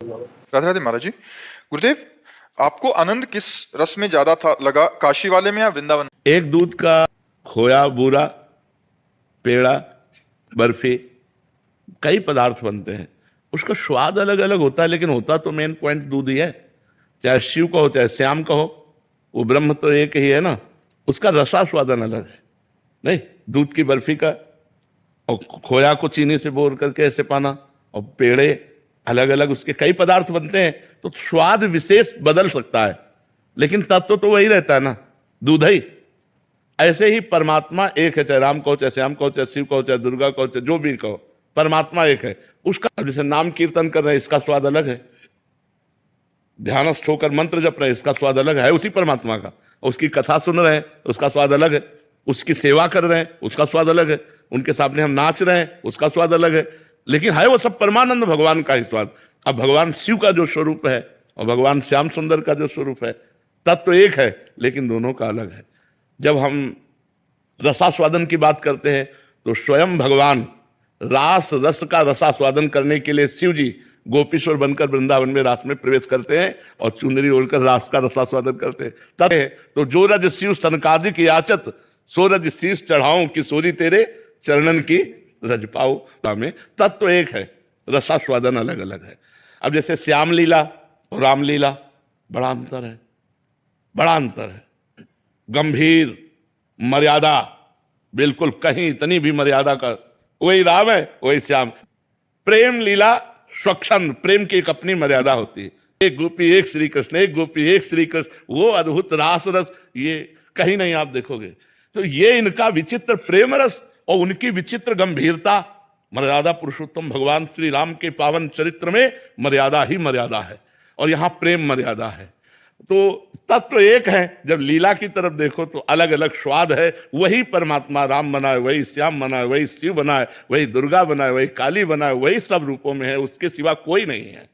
राधे राधे महाराज जी। गुरुदेव, आपको आनंद किस रस में ज्यादा था लगा, काशी वाले में या वृंदावन? एक दूध का खोया, बूरा, पेड़ा, बर्फी, कई पदार्थ बनते हैं। उसका स्वाद अलग अलग होता है, लेकिन होता तो मेन पॉइंट दूध ही है। चाहे शिव का हो चाहे श्याम का हो, वो ब्रह्म तो एक ही है ना। उसका रसास्वादन अलग है। नहीं, दूध की बर्फी का और खोया को चीनी से बोर करके ऐसे पाना, और पेड़े अलग अलग उसके कई पदार्थ बनते हैं, तो स्वाद विशेष बदल सकता है, लेकिन तत्व तो वही रहता है ना, दूध ही। ऐसे ही परमात्मा एक है, चाहे राम कहो चाहे श्याम कहो चाहे शिव कहो चाहे दुर्गा कहो चाहे जो भी कहो, परमात्मा एक है। उसका जैसे नाम कीर्तन कर रहे हैं, इसका स्वाद अलग है। ध्यानस्थ होकर मंत्र जप रहे हैं, इसका स्वाद अलग है उसी परमात्मा का। उसकी कथा सुन रहे हैं, उसका स्वाद अलग है। उसकी सेवा कर रहे हैं, उसका स्वाद अलग है। उनके सामने हम नाच रहे हैं, उसका स्वाद अलग है। लेकिन है वो सब परमानंद भगवान का ही स्वाद। अब भगवान शिव का जो स्वरूप है और भगवान श्याम सुंदर का जो स्वरूप है, तत्व तो एक है, लेकिन दोनों का अलग है। जब हम रसास्वादन की बात करते हैं तो स्वयं भगवान रास रस का रसास्वादन करने के लिए शिव जी गोपीश्वर बनकर वृंदावन में रास में प्रवेश करते हैं और चुनरी ओढ़कर रास का रसास्वादन करते हैं। तब तो जो रज शिव सनकादिक याचत, सो रज शीस चढ़ाऊं कि सोरी तेरे चरणन की रज पाओ। में तत्व तो एक है, रसास्वादन अलग अलग है। अब जैसे श्याम लीला और रामलीला, बड़ा अंतर है, बड़ा अंतर है। गंभीर मर्यादा, बिल्कुल कहीं इतनी भी मर्यादा का, वही राम है वही श्याम। प्रेम लीला स्वच्छंद, प्रेम की एक अपनी मर्यादा होती है। एक गोपी एक श्री कृष्ण, एक गोपी एक श्री कृष्ण, वो अद्भुत रास रस ये कहीं नहीं आप देखोगे। तो ये इनका विचित्र प्रेम रस और उनकी विचित्र गंभीरता, मर्यादा पुरुषोत्तम भगवान श्री राम के पावन चरित्र में मर्यादा ही मर्यादा है, और यहां प्रेम मर्यादा है। तो तत्व एक है। जब लीला की तरफ देखो तो अलग अलग स्वाद है। वही परमात्मा राम बनाए, वही श्याम बनाए, वही शिव बनाए, वही दुर्गा बनाए, वही काली बनाए, वही सब रूपों में है, उसके सिवा कोई नहीं है।